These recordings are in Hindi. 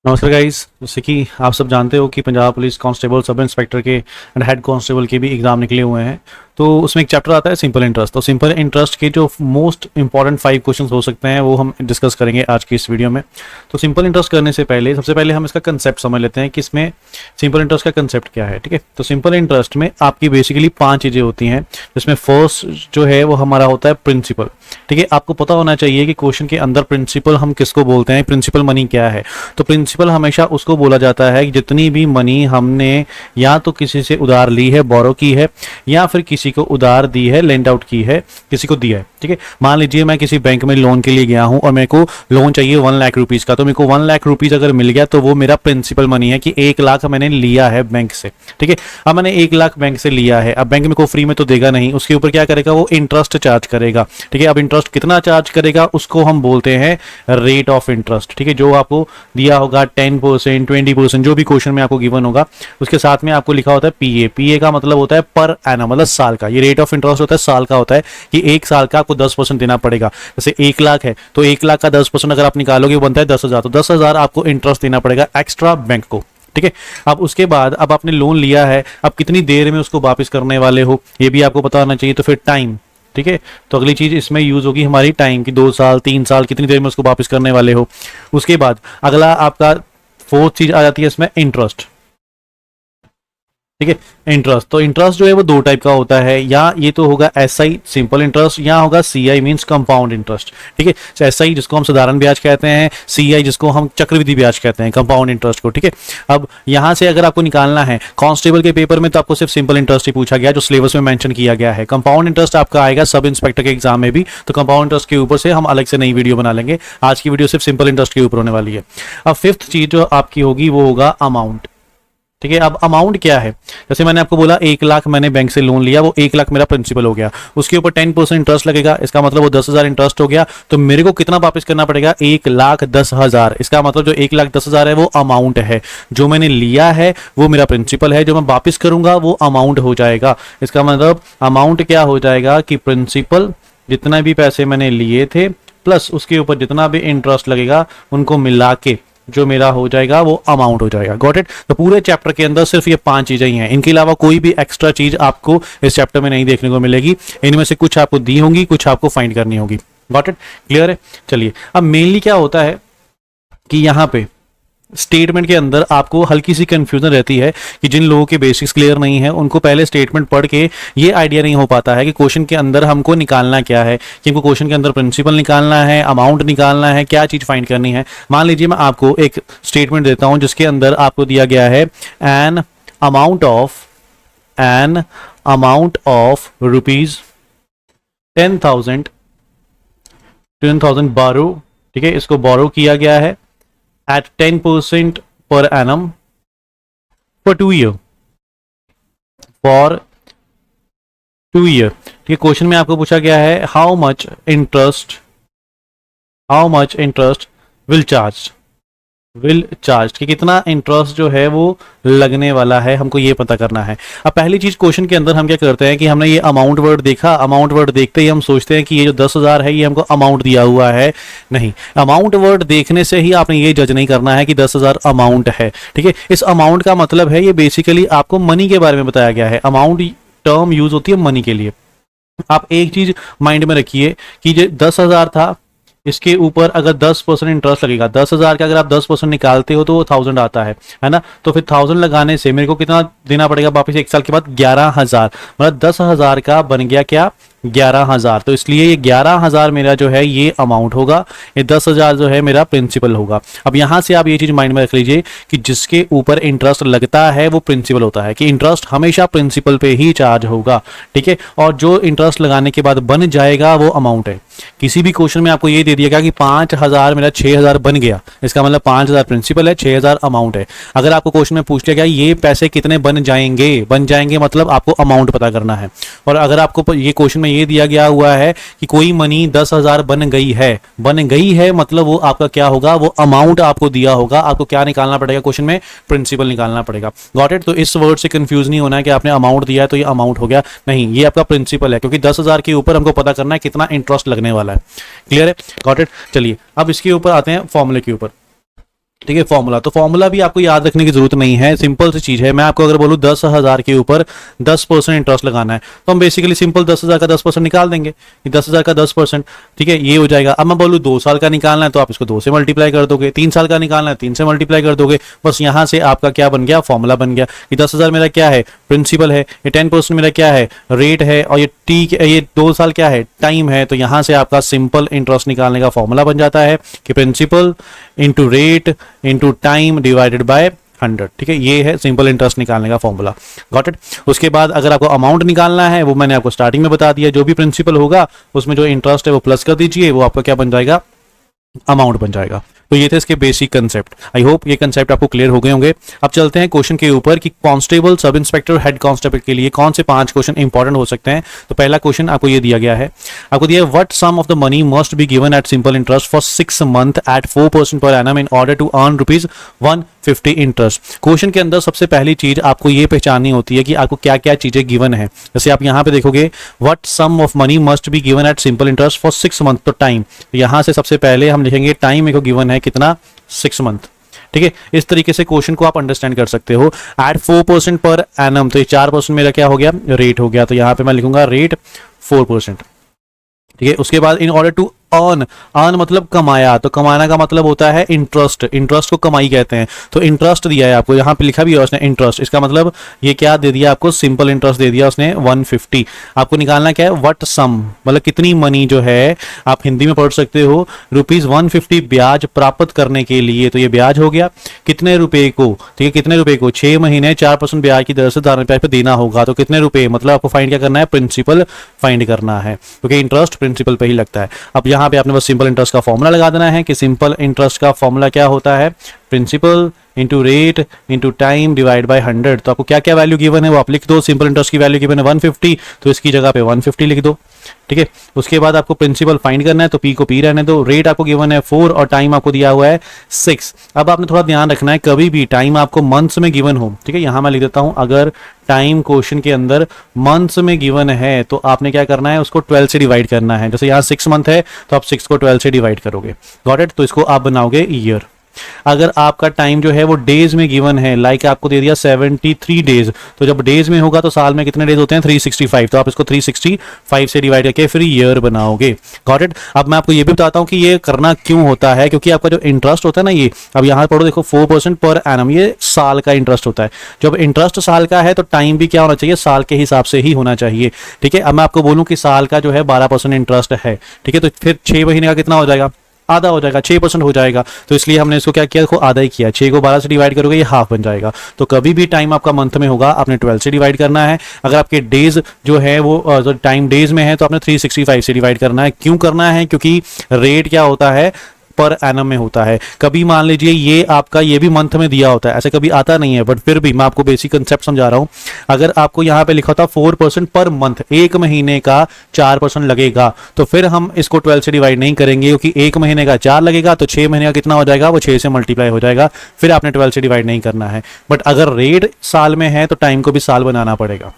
नमस्कार गाइस। जैसे कि आप सब जानते हो कि Punjab police constable sub inspector के एंड हेड कांस्टेबल के भी एग्जाम निकले हुए हैं। तो उसमें एक चैप्टर आता है सिंपल इंटरेस्ट। तो सिंपल इंटरेस्ट के जो मोस्ट इंपॉर्टेंट 5 क्वेश्चंस हो सकते हैं वो हम डिस्कस करेंगे आज की इस वीडियो में। तो सिंपल इंटरेस्ट करने से पहले सबसे पहले हम इसका कंसेप्ट समझ लेते हैं कि इसमें सिंपल इंटरेस्ट का कंसेप्ट क्या है। ठीक है, तो सिंपल इंटरेस्ट में आपकी बेसिकली 5 चीज़ें होती हैं, जिसमें फर्स्ट जो है वो हमारा होता है प्रिंसिपल। ठीक है, आपको पता होना चाहिए कि क्वेश्चन के अंदर प्रिंसिपल हम किसको बोलते हैं, प्रिंसिपल मनी क्या है। तो प्रिंसिपल हमेशा उसको बोला जाता है कि जितनी भी मनी हमने या तो किसी से उधार ली है, बोरो की है, या फिर किसी को उधार दी है, लेंड आउट की है, किसी को दिया है। ठीक है, मान लीजिए मैं किसी बैंक में लोन के लिए गया हूं और मेरे को लोन चाहिए 1 लाख रुपीज का। तो मेरे को 1 लाख रुपीज अगर मिल गया तो वो मेरा प्रिंसिपल मनी है कि 1 लाख मैंने लिया है बैंक से। ठीक है, अब मैंने 1 लाख बैंक से लिया है। अब बैंक मेरे को फ्री में तो देगा नहीं, उसके ऊपर क्या करेगा, वो इंटरेस्ट चार्ज करेगा। ठीक है, अब इंटरेस्ट कितना चार्ज करेगा उसको हम बोलते हैं रेट ऑफ इंटरेस्ट। ठीक है, जो आपको दिया होगा 10%, 20%, जो भी क्वेश्चन में आपको गिवन होगा उसके साथ में आपको लिखा होता है पीए। पीए का मतलब होता है पर एनम, मतलब साल का। ये रेट ऑफ इंटरेस्ट होता है साल का, होता है कि 1 साल का आपको 10% देना पड़ेगा। जैसे 1 लाख है तो 1 लाख का 10% अगर आप निकालोगे वो बनता है 10,000, तो 10,000 आपको इंटरेस्ट देना पड़ेगा एक्स्ट्रा बैंक को। ठीक है, अब उसके बाद अब आपने लोन लिया है, अब कितनी देर में उसको वापस करने वाले हो ये भी आपको पता होना चाहिए। तो फिर टाइम। ठीक है, तो अगली चीज इसमें यूज होगी हमारी टाइम की, 2 साल 3 साल कितनी देर में उसको वापस करने वाले हो। उसके बाद अगला आपका फोर्थ चीज आ जाती है इसमें इंटरेस्ट। ठीक है, इंटरेस्ट। तो इंटरेस्ट जो है वो 2 टाइप का होता है, या ये तो होगा एसआई सिंपल इंटरेस्ट, या होगा सीआई मींस कंपाउंड इंटरेस्ट। ठीक है, एसआई जिसको हम साधारण ब्याज कहते हैं, सीआई जिसको हम चक्रवृद्धि ब्याज कहते हैं, कंपाउंड इंटरेस्ट को। ठीक है, अब यहां से अगर आपको निकालना है कांस्टेबल के पेपर में तो आपको सिर्फ सिंपल इंटरेस्ट ही पूछा गया जो सिलेबस में मेंशन किया गया है। कंपाउंड इंटरेस्ट आपका आएगा सब इंस्पेक्टर के एग्जाम में भी, तो कंपाउंड इंटरेस्ट के ऊपर से हम अलग से नई वीडियो बना लेंगे। आज की वीडियो सिर्फ सिंपल इंटरेस्ट के ऊपर होने वाली है। अब फिफ्थ चीज जो आपकी होगी वो होगा अमाउंट। ठीक है, अब अमाउंट क्या है, जैसे मैंने आपको बोला 1 लाख मैंने बैंक से लोन लिया, वो 1 लाख मेरा प्रिंसिपल हो गया, उसके ऊपर 10% इंटरेस्ट लगेगा, इसका मतलब वो 10,000 इंटरेस्ट हो गया। तो मेरे को कितना वापस करना पड़ेगा, 1,10,000। इसका मतलब जो 1,10,000 है वो अमाउंट है, जो मैंने लिया है वो मेरा प्रिंसिपल है, जो मैं वापस करूंगा वो अमाउंट हो जाएगा। इसका मतलब अमाउंट क्या हो जाएगा कि प्रिंसिपल जितना भी पैसे मैंने लिए थे प्लस उसके ऊपर जितना भी इंटरेस्ट लगेगा उनको मिला के जो मेरा हो जाएगा वो अमाउंट हो जाएगा। Got it. तो पूरे चैप्टर के अंदर सिर्फ ये 5 चीजें ही हैं, इनके अलावा कोई भी एक्स्ट्रा चीज आपको इस चैप्टर में नहीं देखने को मिलेगी। इनमें से कुछ आपको दी होंगी, कुछ आपको फाइंड करनी होगी। गॉट इट, क्लियर है। चलिए, अब मेनली क्या होता है कि यहाँ पे स्टेटमेंट के अंदर आपको हल्की सी कंफ्यूजन रहती है कि जिन लोगों के बेसिक्स क्लियर नहीं है उनको पहले स्टेटमेंट पढ़ के ये आइडिया नहीं हो पाता है कि क्वेश्चन के अंदर हमको निकालना क्या है, कि हमको क्वेश्चन के अंदर प्रिंसिपल निकालना है, अमाउंट निकालना है, क्या चीज फाइंड करनी है। मान लीजिए मैं आपको एक स्टेटमेंट देता हूं जिसके अंदर आपको दिया गया है एन अमाउंट ऑफ रुपीज 10,000 बोरो। ठीक है, इसको बोरो किया गया है at 10% per annum for 2 year, for 2 year। ठीक है, क्वेश्चन में आपको पूछा गया है how much interest will charge, कि कितना इंटरेस्ट जो है वो लगने वाला है, हमको ये पता करना है। अब पहली चीज क्वेश्चन के अंदर हम क्या करते हैं कि हमने ये अमाउंट वर्ड देखा, अमाउंट वर्ड देखते ही हम सोचते हैं कि ये जो 10,000 है ये हमको अमाउंट दिया हुआ है। नहीं, अमाउंट वर्ड देखने से ही आपने ये जज नहीं करना है कि 10,000 अमाउंट है। ठीक है, इस अमाउंट का मतलब है ये बेसिकली आपको मनी के बारे में बताया गया है। अमाउंट टर्म यूज होती है मनी के लिए। आप एक चीज माइंड में रखिए कि जो 10,000 था इसके ऊपर अगर 10% इंटरेस्ट लगेगा, 10,000 का अगर आप 10% निकालते हो तो वो 1,000 आता है ना। तो फिर 1,000 लगाने से मेरे को कितना देना पड़ेगा वापस 1 साल के बाद, 11,000। मतलब 10,000 का बन गया क्या, 11,000। तो इसलिए ये 11,000 मेरा जो है ये अमाउंट होगा, ये 10,000 जो है मेरा प्रिंसिपल होगा। अब यहां से आप ये चीज माइंड में रख लीजिए कि जिसके ऊपर इंटरेस्ट लगता है वो प्रिंसिपल होता है, कि इंटरेस्ट हमेशा प्रिंसिपल पे ही चार्ज होगा। ठीक है, और जो इंटरेस्ट लगाने के बाद बन जाएगा वो अमाउंट है। किसी भी क्वेश्चन में आपको ये दे दिया गया कि 5,000 मेरा 6,000 बन गया, इसका मतलब 5,000 प्रिंसिपल है, 6,000 अमाउंट है। अगर आपको क्वेश्चन में पूछ लिया गया ये पैसे कितने बन जाएंगे मतलब आपको अमाउंट पता करना है। और अगर आपको ये क्वेश्चन में ये दिया गया हुआ है कि कोई मनी 10,000 बन गई है मतलब वो आपका क्या होगा, वो अमाउंट आपको दिया होगा। आपको क्या निकालना पड़ेगा क्वेश्चन में, प्रिंसिपल निकालना पड़ेगा। Got it. तो इस वर्ड से कंफ्यूज नहीं होना है कि आपने अमाउंट दिया है तो ये अमाउंट हो गया, नहीं, ये आपका प्रिंसिपल है, क्योंकि 10,000 के ऊपर हमको पता करना है कितना इंटरेस्ट लगने वाला है। क्लियर है, गॉट इट। चलिए, अब इसके ऊपर आते हैं फॉर्मूले के ऊपर। ठीक है। फॉर्मूला, तो फॉर्मूला भी आपको याद रखने की जरूरत नहीं है, सिंपल सी चीज है। मैं आपको अगर बोलूँ 10,000 के ऊपर 10% इंटरेस्ट लगाना है, तो हम बेसिकली सिंपल 10,000 का 10% निकाल देंगे, कि 10,000 का 10%, ठीक है, ये हो जाएगा। अब मैं बोलूँ 2 साल का निकालना है, तो आप इसको 2 से मल्टीप्लाई कर दोगे, 3 साल का निकालना है 3 से मल्टीप्लाई कर दोगे, बस यहाँ से आपका क्या बन गया, फॉर्मूला बन गया कि 10,000 मेरा क्या है, प्रिंसिपल है, ये 10% मेरा क्या है, रेट है, और ये ये 2 साल क्या है, टाइम है। तो यहाँ से आपका सिंपल इंटरेस्ट निकालने का फॉर्मूला बन जाता है कि principal into rate into time divided by 100, ठीक है, ये है सिंपल इंटरेस्ट निकालने का फॉर्मूला। Got it. उसके बाद अगर आपको अमाउंट निकालना है, वो मैंने आपको स्टार्टिंग में बता दिया, जो भी प्रिंसिपल होगा उसमें जो इंटरेस्ट है वो प्लस कर दीजिए, वो आपका क्या बन जाएगा, अमाउंट बन जाएगा। तो ये थे इसके बेसिक कंसेप्ट। आई होप ये कंसेप्ट आपको क्लियर हो गए होंगे। अब चलते हैं क्वेश्चन के ऊपर कि constable, sub inspector, head constable के लिए कौन से 5 क्वेश्चन इंपॉर्टेंट हो सकते हैं। तो पहला क्वेश्चन आपको ये दिया गया है, आपको दिया है what sum of the money must be given at simple interest for 6 month at 4% per annum in order to earn ₹150 interest. Question के अंदर सबसे पहली चीज आपको ये पहचाननी होती है कि आपको क्या क्या चीजें गिवन है। जैसे आप यहाँ पे देखोगे what sum of money must be given at simple interest for 6 month, तो टाइम, तो यहां से सबसे पहले हम लिखेंगे टाइम मेरे को गिवन है कितना, 6 मंथ, ठीक है। इस तरीके से क्वेश्चन को आप अंडरस्टैंड कर सकते हो। एट 4% पर एनम, तो ये 4% मेरा क्या हो गया, रेट हो गया, तो यहां पे मैं लिखूंगा रेट 4%, ठीक है। उसके बाद in order to earn, earn मतलब कमाया, तो कमाना का मतलब होता है इंटरेस्ट, इंटरेस्ट को कमाई कहते हैं। तो इंटरेस्ट दिया है आपको, यहाँ पे लिखा भी है उसने इंटरेस्ट, इसका मतलब ये क्या दे दिया आपको, सिंपल इंटरेस्ट दे दिया उसने 150। आपको निकालना क्या है, व्हाट सम, मतलब कितनी मनी जो है, आप हिंदी में पढ़ सकते हो ₹150 ब्याज प्राप्त करने के लिए, तो ये ब्याज हो गया कितने रुपए को, ठीक है, कितने रुपए को, 6 महीने 4% ब्याज की दर से ₹1000 पे देना होगा, तो कितने रुपए, मतलब आपको फाइंड क्या करना है, प्रिंसिपल फाइंड करना है, क्योंकि इंटरेस्ट प्रिंसिपल पे ही लगता है। अब यहाँ पे आपने बस सिंपल इंटरेस्ट का फॉर्मूला लगा देना है कि सिंपल इंटरेस्ट का फॉर्मूला क्या होता है, principal into rate into time divide by 100। तो आपको क्या क्या वैल्यू गिवन है वो आप लिख दो। सिंपल इंटरेस्ट की वैल्यू गिवन है 150, तो इसकी जगह पे 150 लिख दो, ठीक है। उसके बाद आपको प्रिंसिपल फाइंड करना है, तो पी को पी रहने दो, रेट आपको गिवन है 4 और टाइम आपको दिया हुआ है 6। अब आपने थोड़ा ध्यान रखना है, कभी भी टाइम आपको मंथ्स में गिवन हो, ठीक है, यहां मैं लिख देता हूं, अगर टाइम क्वेश्चन के अंदर मंथ्स में गिवन है तो आपने क्या करना है, उसको 12 से डिवाइड करना है। जैसे यहाँ 6 मंथ है तो आप 6 को 12 से डिवाइड करोगे, गॉट इट। तो इसको आप बनाओगे ईयर। अगर आपका टाइम जो है वो डेज में गिवन है, लाइक आपको दे दिया 73 डेज, तो जब डेज में होगा तो साल में कितने डेज होते हैं, 365, तो आप इसको 365 से डिवाइड करके फिर ईयर बनाओगे, गॉट इट। अब मैं आपको ये भी बताता हूँ कि ये करना क्यों होता है, क्योंकि आपका जो इंटरेस्ट होता है ना, ये अब यहाँ पढ़ो देखो 4% पर एनम, ये साल का इंटरेस्ट होता है। जब इंटरेस्ट साल का है तो टाइम भी क्या होना चाहिए, साल के हिसाब से ही होना चाहिए, ठीक है। अब मैं आपको बोलूँ कि साल का जो है 12% इंटरेस्ट है, ठीक है, तो फिर 6 महीने का कितना हो जाएगा, आधा हो जाएगा, 6% हो जाएगा। तो इसलिए हमने इसको क्या किया, देखो आधा ही किया, 6 को 12 से डिवाइड करोगे ये हाफ बन जाएगा। तो कभी भी टाइम आपका मंथ में होगा आपने 12 से डिवाइड करना है। अगर आपके डेज जो है वो टाइम डेज में है तो आपने 365 से डिवाइड करना है। क्यों करना है, क्योंकि रेट क्या होता है, पर एनम में होता है। कभी मान लीजिए ये आपका ये भी मंथ में दिया होता है, ऐसे कभी आता नहीं है, बट फिर भी मैं आपको बेसिक कंसेप्ट समझा रहा हूं। अगर आपको यहाँ पे लिखा होता 4% पर मंथ, एक महीने का 4% लगेगा, तो फिर हम इसको 12 से डिवाइड नहीं करेंगे, क्योंकि एक महीने का 4 लगेगा तो 6 महीने का कितना हो जाएगा, वो 6 से मल्टीप्लाई हो जाएगा, फिर आपने 12 से डिवाइड नहीं करना है। बट अगर रेट साल में है तो टाइम को भी साल बनाना पड़ेगा।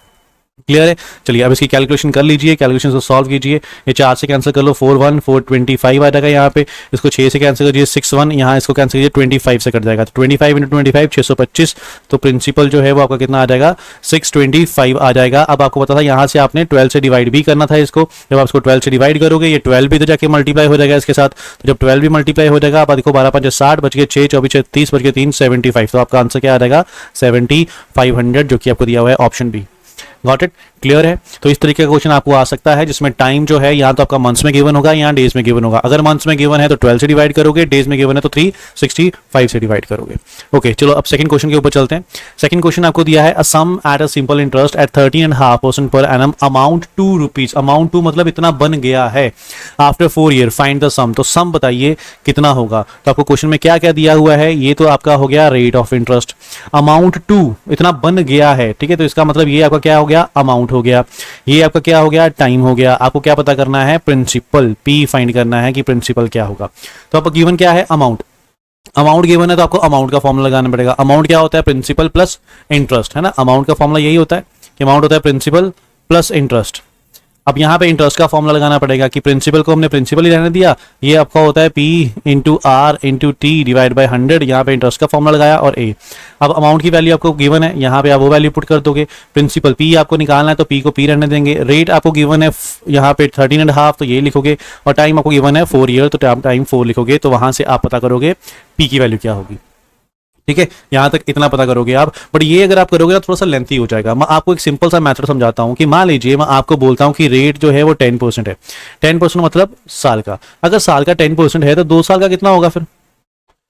क्लियर है। चलिए अब इसकी कैलकुलेशन कर लीजिए, कैलकुलेशन को सॉल्व कीजिए। ये 4 से कैंसिल कर लो, 4 425 आ जाएगा यहाँ पे। इसको 6 से कैंसिल करिए 61, यहाँ इसको कैंसिल कीजिए 25 से कट जाएगा, तो 25 × 25 625। तो प्रिंसिपल जो है वो आपका कितना आ जाएगा, 625 आ जाएगा। अब आपको पता था यहाँ से आपने 12 से डिवाइड भी करना था इसको। जब आप इसको 12 से डिवाइड करोगे ये 12 भी तो जाके मल्टीप्लाई हो जाएगा इसके साथ। तो जब 12 भी मल्टीप्लाई हो जाएगा, आप देखो 12 5 60 बच गए 6 24 30 बच गए 3 75। तो आपका आंसर क्या आ जाएगा 7500, जो कि आपको दिया हुआ है option B. Got it, clear है। तो इस तरीके का क्वेश्चन आपको आ सकता है जिसमें टाइम जो है यहाँ तो आपका मंथ्स में गिवन होगा, यहाँ डेज में गिवन होगा। अगर मंथ्स में गिवन है तो 12 से डिवाइड करोगे, डेज में गिवन है तो 365 से डिवाइड करोगे। ओके चलो अब सेकंड क्वेश्चन के ऊपर चलते हैं। सेकंड क्वेश्चन आपको दिया है, a sum at a simple interest at 13.5% per annum amount ₹2, amount to मतलब इतना बन गया है, आफ्टर 4 ईयर फाइंड द सम। तो सम बताइए कितना होगा। तो आपको क्वेश्चन में क्या क्या दिया हुआ है, ये तो आपका हो गया rate of interest, amount to इतना बन गया है, ठीक है, तो इसका मतलब ये आपका क्या हो गया, अमाउंट हो गया। ये आपका क्या हो गया, टाइम हो गया। आपको क्या पता करना है, प्रिंसिपल पी फाइंड करना है कि प्रिंसिपल क्या होगा। तो आपको गिवन क्या है, अमाउंट, अमाउंट गिवन है तो आपको अमाउंट का फॉर्मूला लगाना पड़ेगा। अमाउंट क्या होता है, प्रिंसिपल प्लस इंटरेस्ट, है ना। अमाउंट का फॉर्मूला यही होता है कि अमाउंट होता है प्रिंसिपल प्लस इंटरेस्ट। अब यहाँ पे इंटरेस्ट का फॉर्मूला लगाना पड़ेगा कि प्रिंसिपल को हमने प्रिंसिपल ही रहने दिया, ये आपका होता है P into R into T divide by 100, यहाँ पे इंटरेस्ट का फॉर्मूला लगाया और A। अब अमाउंट की वैल्यू आपको गिवन है, यहाँ पे आप वो वैल्यू पुट कर दोगे। प्रिंसिपल P आपको निकालना है तो P को P रहने देंगे। रेट आपको गिवन है यहाँ पे 13.5 तो ये लिखोगे, और टाइम आपको गिवन है 4 ईयर तो टाइम 4 लिखोगे। तो वहां से आप पता करोगे P की वैल्यू क्या होगी। ठीक है, यहां तक इतना पता करोगे आप। बट ये अगर आप करोगे ना थोड़ा सा लेंथी हो जाएगा। मैं आपको एक सिंपल सा मेथड समझाता हूं कि मान लीजिए मैं आपको बोलता हूं कि रेट जो है वो 10% है। 10% मतलब साल का। अगर साल का 10% है तो 2 साल का कितना होगा फिर?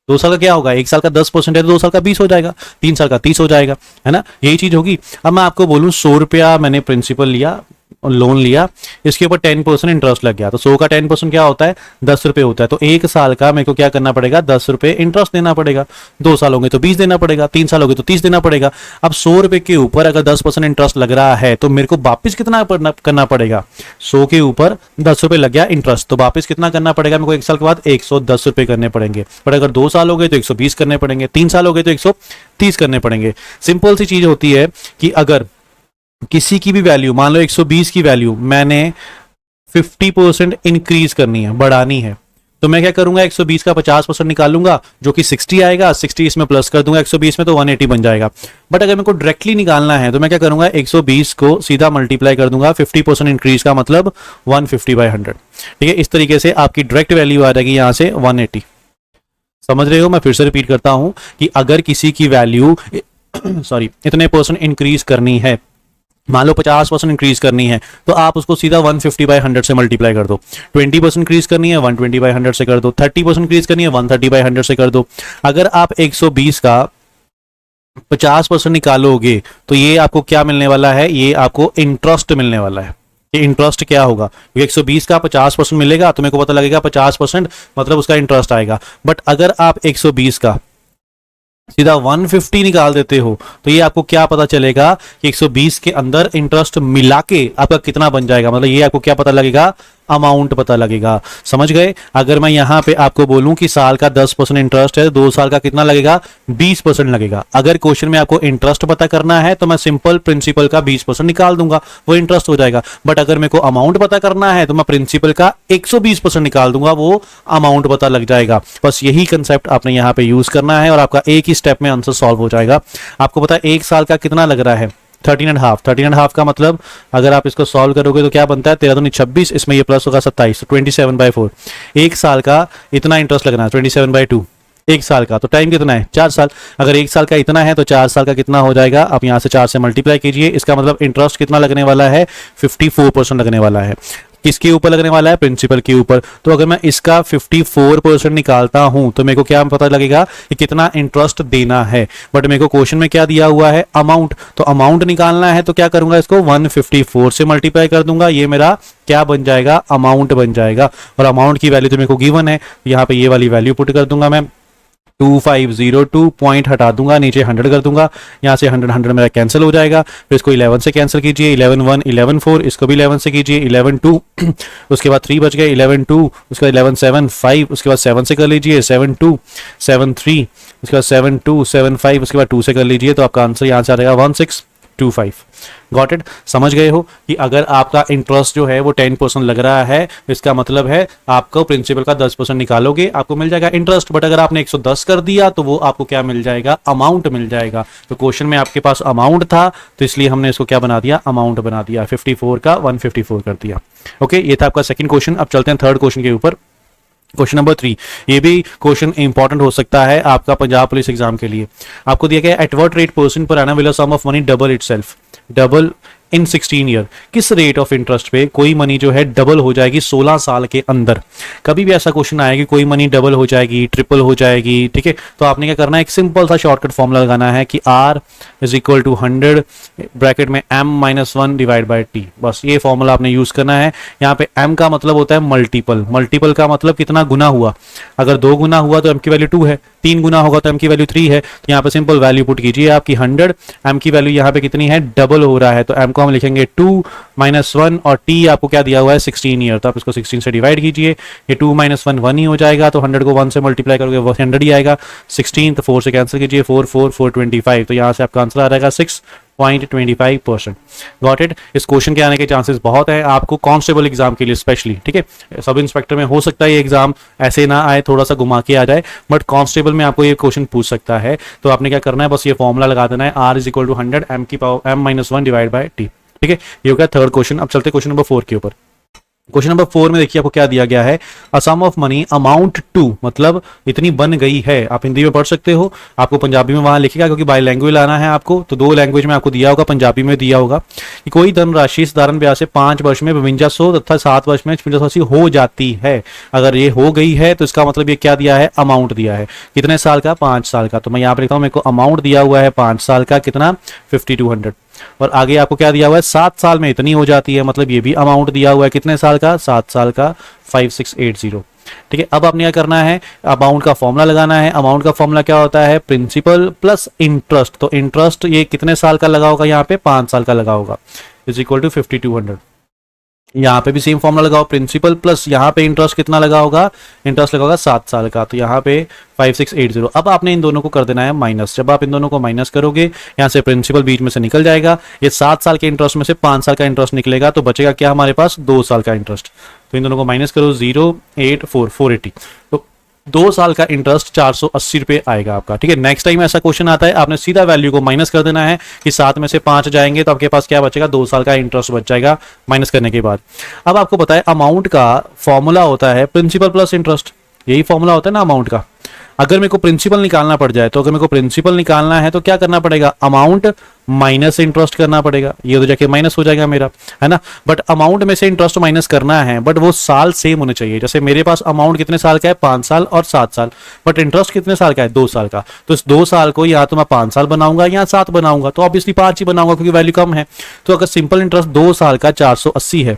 2 साल का क्या होगा? 1 साल का 10% है तो 2 साल का 20 हो जाएगा, 3 साल का 30 हो जाएगा, है ना? यही चीज होगी। अब मैं आपको बोलूं 100 रुपया मैंने प्रिंसिपल लिया, लोन लिया, इसके ऊपर 10% इंटरेस्ट लग गया, तो 100 का 10% क्या होता है? 10 रुपए होता है। तो 1 साल का मेरे को क्या करना पड़ेगा? 10 रुपए इंटरेस्ट देना पड़ेगा। 2 साल होंगे तो 20 देना पड़ेगा, 3 साल होंगे तो 30 देना पड़ेगा। अब 100 रुपए के ऊपर अगर 10% इंटरेस्ट लग रहा है तो मेरे को वापिस कितना करना पड़ेगा? 100 के ऊपर 10 रुपए लग गया इंटरेस्ट, तो वापिस कितना करना पड़ेगा मेरे को? 1 साल के बाद 110 रुपए करने पड़ेंगे। पर अगर 2 साल हो गए तो 120 करने पड़ेंगे, 3 साल हो गए तो 130 करने पड़ेंगे। सिंपल सी चीज होती है कि अगर किसी की भी वैल्यू, मान लो 120 की वैल्यू मैंने 50% इंक्रीज करनी है, बढ़ानी है, तो मैं क्या करूंगा? 120 का 50% निकालूंगा जो कि 60 आएगा, 60 इसमें प्लस कर दूंगा 120 में तो 180 बन जाएगा। बट अगर मेरे को डायरेक्टली निकालना है तो मैं क्या करूंगा? 120 को सीधा मल्टीप्लाई कर दूंगा 50% इंक्रीज का मतलब 150/100। ठीक है, इस तरीके से आपकी डायरेक्ट वैल्यू आ जाएगी यहां से 180। समझ रहे हो? मैं फिर से रिपीट करता हूं कि अगर किसी की वैल्यू सॉरी इतने परसेंट इंक्रीज करनी है, मान लो 50% इंक्रीज करनी है, तो आप उसको सीधा 150/100 से मल्टीप्लाई कर दो। 20% इंक्रीज करनी है 120/100 से कर दो। 30% इंक्रीज करनी है 130/100 से कर दो। अगर आप 120 का 50% निकालोगे तो ये आपको क्या मिलने वाला है? ये आपको इंटरेस्ट मिलने वाला है। ये इंटरेस्ट क्या होगा? क्योंकि 120 का 50% मिलेगा तो मेरे को पता लगेगा 50% मतलब उसका इंटरेस्ट आएगा। बट अगर आप 120 का सीधा 150 निकाल देते हो तो ये आपको क्या पता चलेगा कि 120 के अंदर इंटरेस्ट मिला के आपका कितना बन जाएगा? मतलब ये आपको क्या पता लगेगा? अमाउंट पता लगेगा। समझ गए? अगर मैं यहां पे आपको बोलूं कि साल का 10% इंटरेस्ट है, 2 साल का कितना लगेगा? 20% लगेगा। अगर क्वेश्चन में आपको इंटरेस्ट पता करना है तो मैं सिंपल प्रिंसिपल का 20% निकाल दूंगा, वो इंटरेस्ट हो जाएगा। बट अगर मेरे को अमाउंट पता करना है तो मैं प्रिंसिपल का 120% निकाल दूंगा, वो अमाउंट पता लग जाएगा। बस यही कंसेप्ट आपने यहां पे यूज करना है और आपका एक ही स्टेप में आंसर सॉल्व हो जाएगा। आपको पता है 1 साल का कितना लग रहा है? 13.5। 13.5 का मतलब अगर आप इसको सॉल्व करोगे तो क्या बनता है? 13 दूनी 26, इसमें ये प्लस होगा 27, 27/4। 1 साल का इतना इंटरेस्ट लगना है 27/2 1 साल का। तो टाइम कितना है? 4 साल। अगर 1 साल का इतना है तो 4 साल का कितना हो जाएगा? आप यहां से 4 से मल्टीप्लाई कीजिए। इसका मतलब इंटरेस्ट कितना लगने वाला है? 54% लगने वाला है। किसके ऊपर लगने वाला है? प्रिंसिपल के ऊपर। तो अगर मैं इसका 54% निकालता हूं तो मेरे को क्या पता लगेगा कि कितना इंटरेस्ट देना है। बट मेरे को क्वेश्चन में क्या दिया हुआ है? अमाउंट। तो अमाउंट निकालना है तो क्या करूंगा? इसको 154 से मल्टीप्लाई कर दूंगा। ये मेरा क्या बन जाएगा? अमाउंट बन जाएगा। और अमाउंट की वैल्यू तो मेरे को गिवन है, यहाँ पे ये वाली वैल्यू पुट कर दूंगा मैं 2502 पॉइंट हटा दूंगा, नीचे 100 कर दूंगा। यहाँ से 100 मेरा कैंसिल हो जाएगा। फिर इसको 11 से कैंसिल कीजिए, 11 1 11 4, इसको भी 11 से कीजिए, 11 2 उसके बाद 3 बच गए, 11 2 उसके बाद 11 7 5, उसके बाद 7 से कर लीजिए, 7 2 7 3, उसके बाद 7 2 7 5, उसके बाद 2 से कर लीजिए। तो आपका आंसर यहाँ से आ जाएगा 1625। Got it? समझ गए हो कि अगर आपका इंटरेस्ट जो है वो 10% लग रहा है, इसका मतलब है आपको प्रिंसिपल का 10% निकालोगे आपको मिल जाएगा इंटरेस्ट। बट अगर आपने 110 कर दिया तो वो आपको क्या मिल जाएगा? अमाउंट मिल जाएगा। तो क्वेश्चन में आपके पास अमाउंट था तो इसलिए हमने इसको क्या बना दिया? अमाउंट बना दिया। 54 का 154 कर दिया। ओके, ये था आपका सेकंड क्वेश्चन। अब चलते हैं थर्ड क्वेश्चन के ऊपर। क्वेश्चन नंबर 3, ये भी क्वेश्चन इंपॉर्टेंट हो सकता है आपका पंजाब पुलिस एग्जाम के लिए। आपको दिया गया at what rate percent per annum will a sum of money double itself, double in 16 year. किस रेट ऑफ इंटरेस्ट पे कोई मनी जो है डबल हो जाएगी 16 साल के अंदर? कभी भी ऐसा क्वेश्चन आएगा कि कोई मनी डबल हो जाएगी, ट्रिपल हो जाएगी, ठीक है, तो आपने क्या करना है? एक सिंपल सा शॉर्टकट फॉर्मूला लगाना है कि R is equal to 100 bracket में M-1 डिवाइड बाय T। बस ये फॉर्मूला आपने यूज करना है। यहाँ पे M का मतलब होता है मल्टीपल, मल्टीपल का मतलब कितना गुना हुआ। अगर 2 गुना हुआ तो M की वैल्यू 2 है, 3 गुना होगा तो M की वैल्यू 3 है। तो यहाँ पे सिंपल वैल्यू पुट कीजिए आपकी 100, M की वैल्यू यहाँ पे कितनी है? डबल हो रहा है, तो M को हम लिखेंगे 2 -1 और T आपको क्या दिया हुआ है? 16 ईयर। तो आप इसको 16 से डिवाइड कीजिए, ये 2 - 1 1 ही हो जाएगा। तो 100 को 1 से मल्टीप्लाई करोगे वो 100 ही आएगा। 16 तो 4 से कैंसिल कीजिए, 4 4 425। तो यहाँ से आपका आंसर आ जाएगा 0.25%। Got it. इस क्वेश्चन के आने के चांसेस बहुत है आपको कांस्टेबल एग्जाम के लिए स्पेशली, ठीक है। सब इंस्पेक्टर में हो सकता है ये एग्जाम ऐसे ना आए, थोड़ा सा घुमा के आ जाए, बट कांस्टेबल में आपको ये क्वेश्चन पूछ सकता है। तो आपने क्या करना है, बस ये फॉर्मूला लगा देना है, R is equal to 100 m की power m-1 divide by t, ठीक है। ये हो गया थर्ड क्वेश्चन। अब चलते क्वेश्चन नंबर 4 के ऊपर। क्वेश्चन नंबर 4 में देखिए आपको क्या दिया गया है, a sum of money amount to, मतलब इतनी बन गई है। आप हिंदी में पढ़ सकते हो, आपको पंजाबी में वहां लिखेगा क्योंकि बाई लैंग्वेज लाना है आपको, तो 2 लैंग्वेज में आपको दिया होगा, पंजाबी में दिया होगा कि कोई धनराशि साधारण ब्याज से 5 वर्ष में 5200 तथा 7 वर्ष में 5580 हो जाती है। अगर ये हो गई है तो इसका मतलब ये क्या दिया है, अमाउंट दिया है। कितने साल का, 5 साल का। तो मैं यहाँ पे लिखता हूँ, मेरे को अमाउंट दिया हुआ है 5 साल का, कितना, 5200। और आगे आपको क्या दिया हुआ है, 7 साल में इतनी हो जाती है, मतलब ये भी अमाउंट दिया हुआ है, कितने साल का, 7 साल का, 5680, ठीक है। अब आपने क्या करना है, अमाउंट का फॉर्मूला लगाना है। अमाउंट का फॉर्मूला क्या होता है, प्रिंसिपल प्लस इंटरेस्ट। तो इंटरेस्ट ये कितने साल का लगा होगा, यहाँ पे 5 साल का लगा होगा, इज इक्वल टू 5200। यहाँ पे भी सेम फॉर्मूला लगाओ, प्रिंसिपल प्लस यहाँ पे इंटरेस्ट कितना लगा होगा, इंटरेस्ट लगा होगा 7 साल का, तो यहाँ पे 5680। अब आपने इन दोनों को कर देना है माइनस। जब आप इन दोनों को माइनस करोगे, यहाँ से प्रिंसिपल बीच में से निकल जाएगा, ये 7 साल के इंटरेस्ट में से 5 साल का इंटरेस्ट निकलेगा, तो बचेगा क्या हमारे पास, 2 साल का इंटरेस्ट। तो इन दोनों को माइनस करो, 084 तो 2 साल का इंटरेस्ट 480 रुपए आएगा आपका, ठीक है। नेक्स्ट टाइम ऐसा क्वेश्चन आता है, आपने सीधा वैल्यू को माइनस कर देना है कि 7 में से 5 जाएंगे तो आपके पास क्या बचेगा, 2 साल का इंटरेस्ट बच जाएगा माइनस करने के बाद। अब आपको पता है अमाउंट का फॉर्मूला होता है प्रिंसिपल प्लस इंटरेस्ट, यही फॉर्मूला होता है ना अमाउंट का। अगर मेरे को प्रिंसिपल निकालना पड़ जाए, तो अगर मेरे को प्रिंसिपल निकालना है तो क्या करना पड़ेगा, अमाउंट माइनस इंटरेस्ट करना पड़ेगा, ये तो जाके माइनस हो जाएगा मेरा, है ना। बट अमाउंट में से इंटरेस्ट माइनस करना है, बट वो साल सेम होने चाहिए। जैसे मेरे पास अमाउंट कितने साल का है, 5 साल और 7 साल, बट इंटरेस्ट कितने साल का है, 2 साल का। तो इस 2 साल को या तो मैं 5 साल बनाऊंगा या 7 बनाऊंगा, तो ऑब्वियसली 5 ही बनाऊंगा क्योंकि वैल्यू कम है। तो अगर सिंपल इंटरेस्ट 2 साल का 480 है,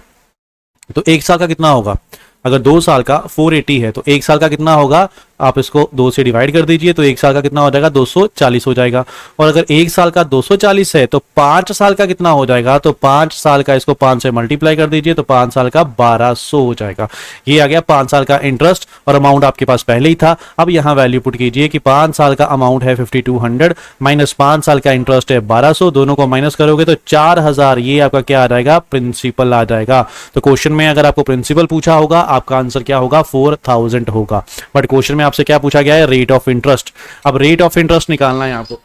तो 1 साल का कितना होगा, अगर 2 साल का 480 है तो 1 साल का कितना होगा, आप इसको 2 से डिवाइड कर दीजिए, तो 1 साल का कितना हो जाएगा, 240 हो जाएगा। और अगर 1 साल का 240 है तो 5 साल का कितना हो जाएगा, तो 5 साल का इसको 5 से मल्टीप्लाई कर दीजिए, तो 5 साल का 1200 हो जाएगा। ये आ गया 5 साल का इंटरेस्ट, और अमाउंट आपके पास पहले ही था। अब यहाँ वैल्यू पुट कीजिए कि 5 साल का अमाउंट है 5200 माइनस 5 साल का इंटरेस्ट है 1200, दोनों को माइनस करोगे तो 4000, ये आपका क्या आ जाएगा, प्रिंसिपल आ जाएगा। तो क्वेश्चन में अगर आपको प्रिंसिपल पूछा होगा, आपका आंसर क्या होगा, 4000 होगा। बट क्वेश्चन में आपसे क्या पूछा गया है, रेट ऑफ इंटरेस्ट। अब रेट ऑफ इंटरेस्ट निकालना है आपको,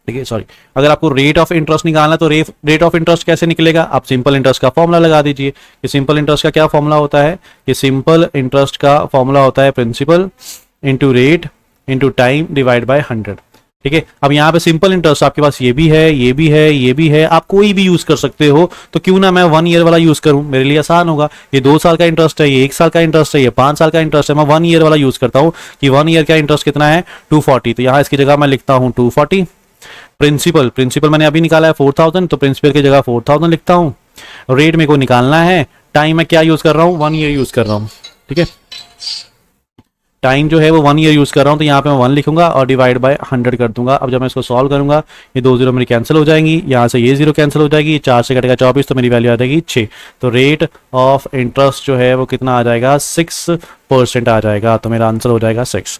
ठीक है, सॉरी, अगर आपको रेट ऑफ इंटरेस्ट निकालना है तो रेट ऑफ इंटरेस्ट कैसे निकलेगा, आप सिंपल इंटरेस्ट का फॉर्मूला लगा दीजिए। ये सिंपल इंटरेस्ट का क्या फॉर्मूला होता है, ये सिंपल इंटरेस्ट का फॉर्मूला होता है principal into rate into time divide by 100, ठीक है। अब यहाँ पे सिंपल इंटरेस्ट आपके पास ये भी है, ये भी है, ये भी है, आप कोई भी यूज कर सकते हो। तो क्यों ना मैं 1 ईयर वाला यूज करूं, मेरे लिए आसान होगा। ये 2 साल का इंटरेस्ट है, ये 1 साल का इंटरेस्ट है, ये 5 साल का इंटरेस्ट है, मैं 1 ईयर वाला यूज करता हूं कि 1 ईयर का इंटरेस्ट कितना है, 240। तो यहाँ इसकी जगह मैं लिखता हूँ 240। प्रिंसिपल मैंने अभी निकाला है 4000, तो प्रिंसिपल की जगह 4000 लिखता हूँ। रेट मेरे को निकालना है, टाइम मैं क्या यूज कर रहा हूँ, 1 ईयर यूज कर रहा हूँ, ठीक है। टाइम जो है वो 1 ईयर यूज कर रहा हूँ, तो यहाँ पे मैं 1 लिखूंगा और डिवाइड बाय 100 कर दूंगा। अब जब मैं इसको सॉल्व करूंगा, ये 2 जीरो मेरी कैंसिल हो जाएंगी, यहाँ से ये 0 कैंसिल हो जाएगी, 4 से कटेगा 24, तो मेरी वैल्यू आ जाएगी 6। तो रेट ऑफ इंटरेस्ट जो है वो कितना आ जाएगा, 6% आ जाएगा। तो मेरा आंसर हो जाएगा 6।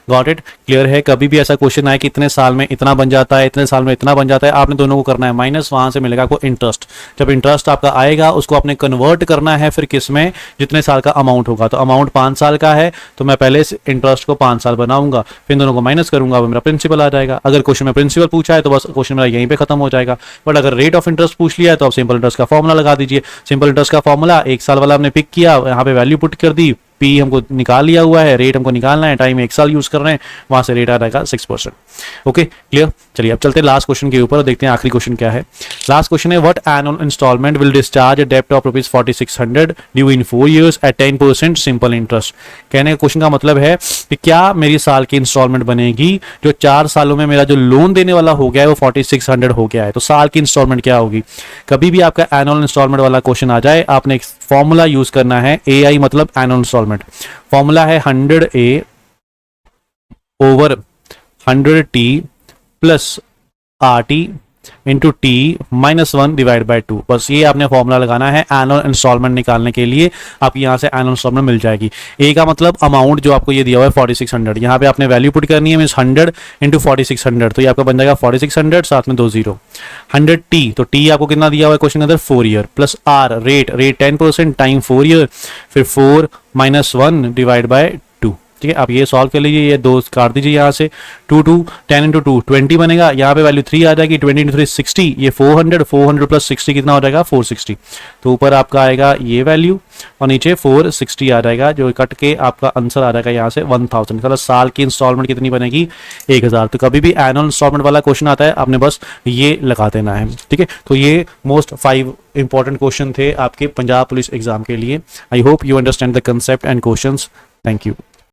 गॉट इट, क्लियर है। कभी भी ऐसा क्वेश्चन आए कि इतने साल में इतना बन जाता है, इतने साल में इतना बन जाता है, आपने दोनों को करना है माइनस, वहां से मिलेगा आपको इंटरेस्ट। जब इंटरेस्ट आपका आएगा उसको आपने कन्वर्ट करना है फिर किस में, जितने साल का अमाउंट होगा। तो अमाउंट 5 साल का है, तो मैं पहले इंटरेस्ट को 5 साल बनाऊंगा, फिर दोनों को माइनस करूंगा, वो मेरा प्रिंसिपल आ जाएगा। अगर क्वेश्चन में प्रिंसिपल पूछा है तो बस क्वेश्चन मेरा यहीं पे खत्म हो जाएगा। बट अगर रेट ऑफ इंटरेस्ट पूछ लिया है तो आप सिंपल इंटरेस्ट का फॉर्मूला लगा दीजिए। सिंपल इंटरेस्ट का फॉर्मूला 1 साल वाला हमने पिक किया, यहाँ पे वैल्यू पुट कर दी, पी हमको निकाल लिया हुआ है, रेट हमको निकालना है, टाइम 1 साल यूज कर रहे हैं, वहां से रेट आ जाएगा 6%। Okay, clear. चलिए अब चलते हैं लास्ट क्वेश्चन के ऊपर और देखते हैं आखिरी क्वेश्चन क्या है। लास्ट क्वेश्चन है, what annual installment will discharge a डेब्ट of ₹4600 due in 4 years at 10% simple interest. कहने का क्वेश्चन का मतलब है कि क्या मेरी साल की इंस्टॉलमेंट बनेगी, जो 4 सालों में मेरा जो लोन देने वाला हो गया है वो 4600 हो गया है, तो साल की इंस्टॉलमेंट क्या होगी। कभी भी आपका एनुअल इंस्टॉलमेंट वाला क्वेश्चन आ जाए, आपने एक फॉर्मूला यूज करना है, AI मतलब एनुअल इंस्टॉलमेंट। फॉर्मूला है 100A over 100T plus RT into T -1 divide by 2। बस ये आपने फॉर्मूला लगाना है एनुअल इंस्टॉलमेंट निकालने के लिए। आप यहाँ से एनुअल इंस्टॉलमेंट मिल जाएगी। ए का मतलब अमाउंट जो आपको ये दिया हुआ है 4600, यहाँ पे आपने वैल्यू पुट करनी है, मीन 100 इंटू 4600, तो ये आपका बन जाएगा 4600 साथ में 2 0। 100 टी, तो टी आपको कितना दिया हुआ है क्वेश्चन के अंदर 4 year, plus R rate 10% time 4 year, फिर 4 -1 डिवाइड बाय 2। ठीक है, आप ये सॉल्व कर लीजिए, ये 2 काट दीजिए यहाँ से, 2 2 10 इंटू 2 20 बनेगा, यहाँ पे वैल्यू 3 आ जाएगी, 20 इंटू 3 60, ये 400 प्लस 60 कितना हो जाएगा 460। तो ऊपर आपका आएगा ये वैल्यू और नीचे 460 आ जाएगा, जो कट के आपका आंसर आ जाएगा यहाँ से 1000। मतलब साल की इंस्टॉलमेंट कितनी बनेगी 1000। तो कभी भी एनुअल इंस्टॉलमेंट वाला क्वेश्चन आता है आपने बस ये लगा देना है। ठीक है, तो ये मोस्ट 5 इंपॉर्टेंट क्वेश्चन थे आपके पंजाब पुलिस एग्जाम के लिए। I hope you understand the concept and questions. Thank you.